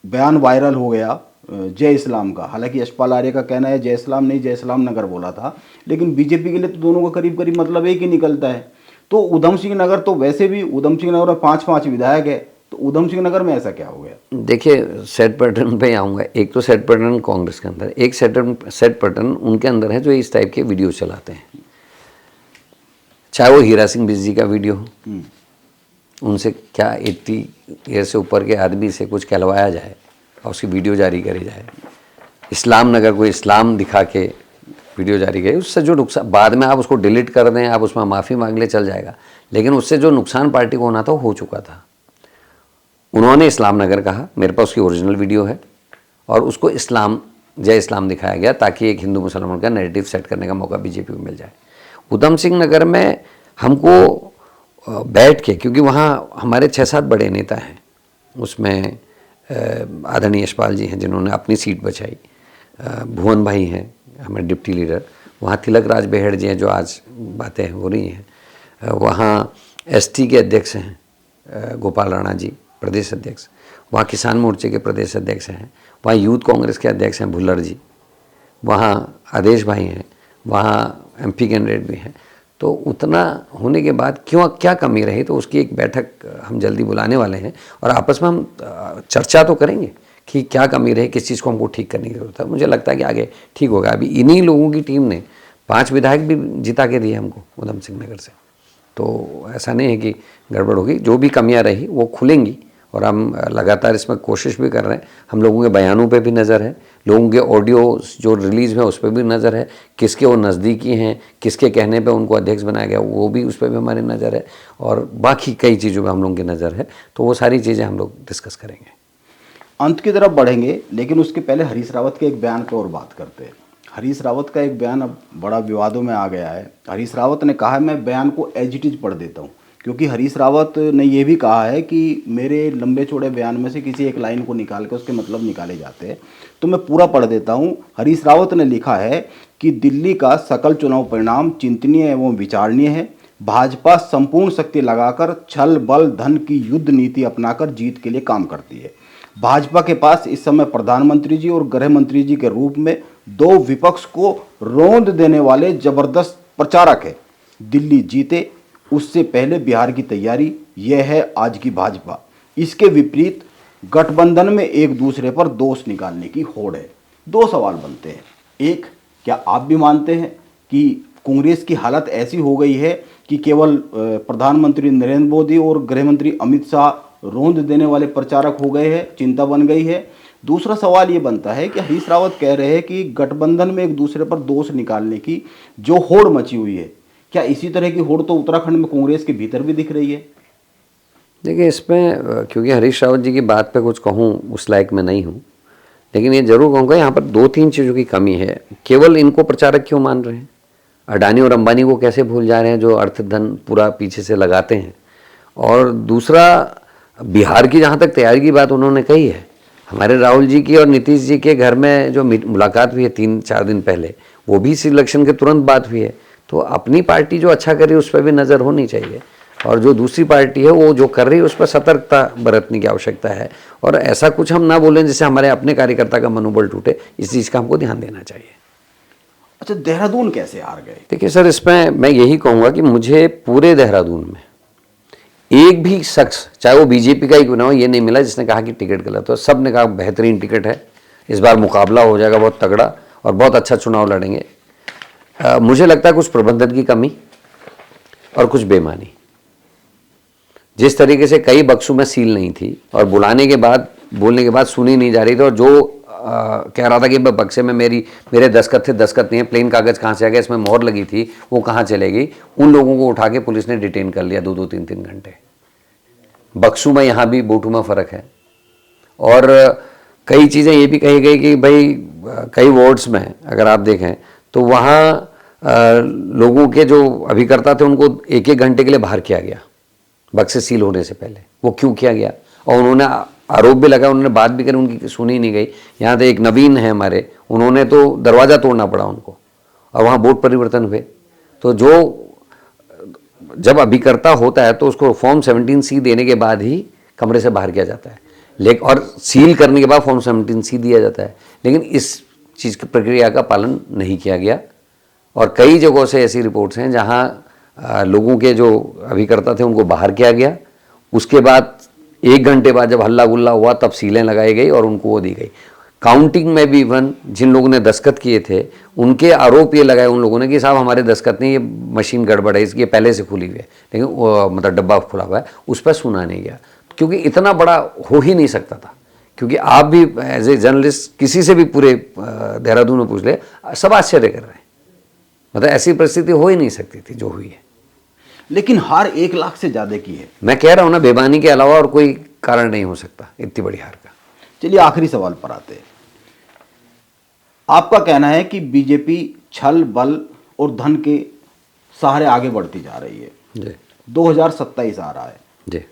Speaker 2: बयान वायरल हो गया जय इस्लाम का, हालांकि यशपाल आर्य का कहना है जय इस्लाम नहीं, जय इस्लाम नगर बोला था, लेकिन बीजेपी के लिए तो दोनों का करीब करीब मतलब एक ही निकलता है। तो उधम सिंह नगर, तो वैसे भी उधम सिंह नगर में 5 विधायक है, तो उधम सिंह नगर में ऐसा क्या हो गया?
Speaker 1: देखिए, सेट पैटर्न पे आऊँगा। एक तो सेट पैटर्न कांग्रेस के अंदर, एक सेट पैटर्न उनके अंदर है जो इस टाइप के वीडियो चलाते हैं, चाहे वो हीरा सिंह बिजली का वीडियो हो, उनसे क्या 80 ईयर से ऊपर के आदमी से कुछ कहलवाया जाए और उसकी वीडियो जारी करी जाए, इस्लाम नगर को इस्लाम दिखा के वीडियो जारी करी, उससे जो नुकसान, बाद में आप उसको डिलीट कर दें, आप उसमें माफ़ी मांग ले, चल जाएगा, लेकिन उससे जो नुकसान पार्टी को होना था वो हो चुका था। उन्होंने इस्लाम नगर कहा, मेरे पास उसकी ओरिजिनल वीडियो है, और उसको इस्लाम, जय इस्लाम दिखाया गया ताकि एक हिंदू मुसलमान का नैरेटिव सेट करने का मौका बीजेपी को मिल जाए। उधम सिंह नगर में हमको बैठ के, क्योंकि वहाँ हमारे 6-7 बड़े नेता हैं, उसमें आदरणीय यशपाल जी हैं जिन्होंने अपनी सीट बचाई, भुवन भाई हैं हमारे डिप्टी लीडर, वहाँ तिलक राज बेहड़ जी हैं जो आज बातें हो रही हैं, वहाँ ST के अध्यक्ष हैं गोपाल राणा जी प्रदेश अध्यक्ष, वहाँ किसान मोर्चे के प्रदेश अध्यक्ष हैं, वहाँ यूथ कांग्रेस के अध्यक्ष हैं भुल्लर जी, वहाँ आदेश भाई हैं, वहाँ MP कैंडिडेट भी हैं। तो उतना होने के बाद क्यों, क्या कमी रही, तो उसकी एक बैठक हम जल्दी बुलाने वाले हैं और आपस में हम चर्चा तो करेंगे कि क्या कमी रही, किस चीज़ को हमको ठीक करने की जरूरत है। मुझे लगता है कि आगे ठीक होगा। अभी इन्हीं लोगों की टीम ने 5 विधायक भी जिता के दिए हमको उधम सिंह नगर से, तो ऐसा नहीं है कि गड़बड़ होगी। जो भी कमियाँ रही वो खुलेंगी और हम लगातार इसमें कोशिश भी कर रहे हैं। हम लोगों के बयानों पे भी नज़र है, लोगों के ऑडियो जो रिलीज़ है उस पर भी नज़र है, किसके वो नज़दीकी हैं, किसके कहने पे उनको अध्यक्ष बनाया गया वो भी, उस पर भी हमारी नज़र है, और बाकी कई चीज़ों पे हम लोगों की नज़र है। तो वो सारी चीज़ें हम लोग डिस्कस करेंगे।
Speaker 2: अंत की तरफ बढ़ेंगे, लेकिन उसके पहले हरीश रावत के एक बयान पर और बात करते हैं। हरीश रावत का एक बयान अब बड़ा विवादों में आ गया है। हरीश रावत ने कहा है, मैं बयान को एज इट इज पढ़ देता हूँ, क्योंकि हरीश रावत ने यह भी कहा है कि मेरे लंबे चौड़े बयान में से किसी एक लाइन को निकाल के उसके मतलब निकाले जाते हैं, तो मैं पूरा पढ़ देता हूँ। हरीश रावत ने लिखा है कि दिल्ली का सकल चुनाव परिणाम चिंतनीय एवं विचारणीय है। भाजपा संपूर्ण शक्ति लगाकर छल बल धन की युद्ध नीति अपनाकर जीत के लिए काम करती है। भाजपा के पास इस समय प्रधानमंत्री जी और गृह मंत्री जी के रूप में दो विपक्ष को रौंद देने वाले जबरदस्त प्रचारक है। दिल्ली जीते उससे पहले बिहार की तैयारी, यह है आज की भाजपा। इसके विपरीत गठबंधन में एक दूसरे पर दोष निकालने की होड़ है। दो सवाल बनते हैं। एक, क्या आप भी मानते हैं कि कांग्रेस की हालत ऐसी हो गई है कि केवल प्रधानमंत्री नरेंद्र मोदी और गृह मंत्री अमित शाह रौंद देने वाले प्रचारक हो गए हैं, चिंता बन गई है? दूसरा सवाल ये बनता है कि हरीश रावत कह रहे हैं कि गठबंधन में एक दूसरे पर दोष निकालने की जो होड़ मची हुई है, क्या इसी तरह की होड़ तो उत्तराखंड में कांग्रेस के भीतर भी दिख रही है?
Speaker 1: देखिए, इसमें क्योंकि हरीश रावत जी की बात पे कुछ कहूँ उस लायक मैं नहीं हूँ, लेकिन ये जरूर कहूँगा यहाँ पर दो तीन चीज़ों की कमी है। केवल इनको प्रचारक क्यों मान रहे हैं? अडानी और अंबानी को कैसे भूल जा रहे हैं जो अर्थधन पूरा पीछे से लगाते हैं? और दूसरा, बिहार की जहाँ तक तैयारी की बात उन्होंने कही है, हमारे राहुल जी की और नीतीश जी के घर में जो मुलाकात हुई है 3-4 दिन पहले, वो भी इस इलेक्शन के तुरंत बाद हुई है। तो अपनी पार्टी जो अच्छा कर रही है उस पर भी नज़र होनी चाहिए, और जो दूसरी पार्टी है वो जो कर रही है उस पर सतर्कता बरतने की आवश्यकता है। और ऐसा कुछ हम ना बोलें जिससे हमारे अपने कार्यकर्ता का मनोबल टूटे, इस चीज़ का हमको ध्यान देना चाहिए।
Speaker 2: अच्छा, देहरादून कैसे हार गए?
Speaker 1: देखिए सर, इसमें मैं यही कहूँगा कि मुझे पूरे देहरादून में एक भी शख्स, चाहे वो बीजेपी का ही क्यों ना हो, ये नहीं मिला जिसने कहा कि टिकट गलत हो। सब ने कहा बेहतरीन टिकट है, इस बार मुकाबला हो जाएगा बहुत तगड़ा और बहुत अच्छा चुनाव लड़ेंगे। मुझे लगता है कुछ प्रबंधन की कमी और कुछ बेईमानी। जिस तरीके से कई बक्सों में सील नहीं थी और बुलाने के बाद, बोलने के बाद सुनी नहीं जा रही थी, और जो कह रहा था कि बक्से में मेरे दस्तखत थे, दस्तखत नहीं है, प्लेन कागज़ कहाँ से आ गया, इसमें मोहर लगी थी, वो कहाँ चले गई, उन लोगों को उठा के पुलिस ने डिटेन कर लिया 2-2, 3-3 घंटे। बक्सों में यहाँ भी बूटों में फ़र्क है। और कई चीज़ें ये भी कही गई कि भाई कई वार्ड्स में अगर आप देखें तो वहाँ लोगों के जो अभिकर्ता थे उनको 1-1 घंटे के लिए बाहर किया गया बक्से सील होने से पहले। वो क्यों किया गया? और उन्होंने आरोप भी लगा, उन्होंने बात भी करी, उनकी सुनी नहीं गई। यहाँ तो एक नवीन है हमारे, उन्होंने तो दरवाज़ा तोड़ना पड़ा उनको, और वहाँ वोट परिवर्तन हुए। तो जो जब अभिकर्ता होता है तो उसको फॉर्म 17C देने के बाद ही कमरे से बाहर किया जाता है, लेकिन और सील करने के बाद फॉर्म 17C दिया जाता है। लेकिन इस चीज़ की प्रक्रिया का पालन नहीं किया गया, और कई जगहों से ऐसी रिपोर्ट्स हैं जहाँ लोगों के जो अभिकर्ता थे उनको बाहर किया गया। उसके बाद 1 घंटे बाद जब हल्ला गुल्ला हुआ तब सीलें लगाई गई और उनको वो दी गई। काउंटिंग में भी इवन जिन लोगों ने दस्तखत किए थे उनके आरोप ये लगाए उन लोगों ने कि साहब हमारे दस्तखत नहीं, ये मशीन गड़बड़ है, इसकी पहले से खुली हुई है, लेकिन मतलब डब्बा खुला हुआ है, उस पर सुना नहीं गया, क्योंकि इतना बड़ा हो ही नहीं सकता था। क्योंकि आप भी एज ए जर्नलिस्ट किसी से भी पूरे देहरादून में पूछ ले, सब आश्चर्य कर रहे हैं, मतलब ऐसी परिस्थिति हो ही नहीं सकती थी जो हुई है।
Speaker 2: लेकिन हार 1 लाख से ज़्यादा की है।
Speaker 1: मैं कह रहा हूँ ना, बेईमानी के अलावा और कोई कारण नहीं हो सकता इतनी बड़ी हार का।
Speaker 2: चलिए आखिरी सवाल पर आते हैं। आपका कहना है कि बीजेपी छल बल और धन के सहारे आगे बढ़ती जा रही है।
Speaker 1: जी।
Speaker 2: 2027 आ रहा है
Speaker 1: जी।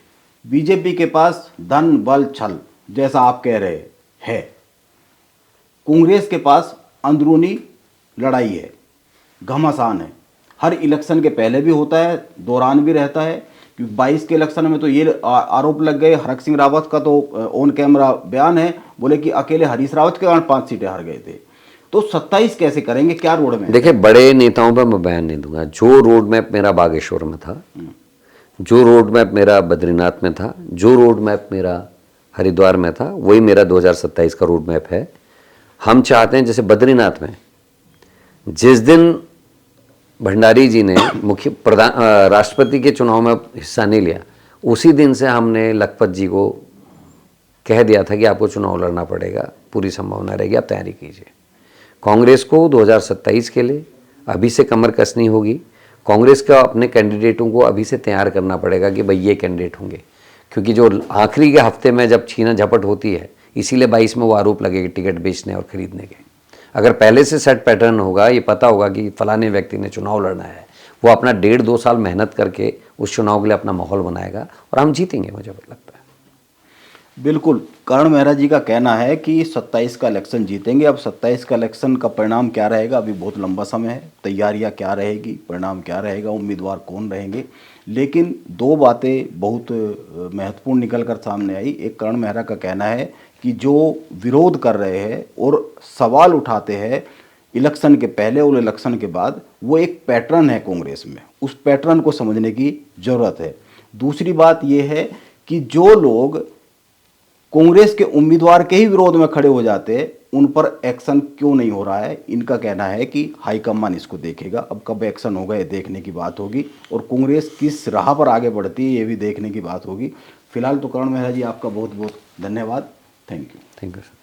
Speaker 2: बीजेपी के पास धन बल छल जैसा आप कह रहे हैं, कांग्रेस के पास अंदरूनी लड़ाई है, घमासान है, हर इलेक्शन के पहले भी होता है, दौरान भी रहता है। 22 के इलेक्शन में तो ये आरोप लग गए, हरक सिंह रावत का तो ऑन कैमरा बयान है, बोले कि अकेले हरीश रावत के कारण 5 सीटें हार गए थे। तो 27 कैसे करेंगे, क्या रोड में?
Speaker 1: देखिए, बड़े नेताओं पर मैं बयान नहीं दूंगा। जो रोड मैप मेरा बागेश्वर में था, जो रोड मैप मेरा बद्रीनाथ में था, जो रोड मैप मेरा हरिद्वार में था, वही मेरा 2027 का रोड मैप है। हम चाहते हैं, जैसे बद्रीनाथ में जिस दिन भंडारी जी ने राष्ट्रपति के चुनाव में हिस्सा नहीं लिया, उसी दिन से हमने लखपत जी को कह दिया था कि आपको चुनाव लड़ना पड़ेगा, पूरी संभावना रहेगी, आप तैयारी कीजिए। कांग्रेस को 2027 के लिए अभी से कमर कसनी होगी। कांग्रेस का अपने कैंडिडेटों को अभी से तैयार करना पड़ेगा कि भाई ये कैंडिडेट होंगे, क्योंकि जो आखिरी के हफ्ते में जब छीना झपट होती है, इसीलिए 22 में वो आरोप लगेगा टिकट बेचने और खरीदने के। अगर पहले से सेट पैटर्न होगा, ये पता होगा कि फलाने व्यक्ति ने चुनाव लड़ना है, वो अपना 1.5-2 साल मेहनत करके उस चुनाव के लिए अपना माहौल बनाएगा और हम जीतेंगे, मुझे लगता है।
Speaker 2: बिल्कुल, कर्ण मेहरा जी का कहना है कि 27 का इलेक्शन जीतेंगे। अब 27 का इलेक्शन का परिणाम क्या रहेगा, अभी बहुत लंबा समय है, तैयारियां क्या रहेगी, परिणाम क्या रहेगा, उम्मीदवार कौन रहेंगे। लेकिन दो बातें बहुत महत्वपूर्ण निकल कर सामने आई। एक, कर्ण मेहरा का कहना है कि जो विरोध कर रहे हैं और सवाल उठाते हैं इलेक्शन के पहले और इलेक्शन के बाद, वो एक पैटर्न है कांग्रेस में, उस पैटर्न को समझने की ज़रूरत है। दूसरी बात ये है कि जो लोग कांग्रेस के उम्मीदवार के ही विरोध में खड़े हो जाते हैं, उन पर एक्शन क्यों नहीं हो रहा है। इनका कहना है कि हाईकमान इसको देखेगा, अब कब एक्शन होगा ये देखने की बात होगी, और कांग्रेस किस राह पर आगे बढ़ती है ये भी देखने की बात होगी। फिलहाल तो कर्ण मेहरा जी, आपका बहुत बहुत धन्यवाद। Thank you.
Speaker 1: Thank you.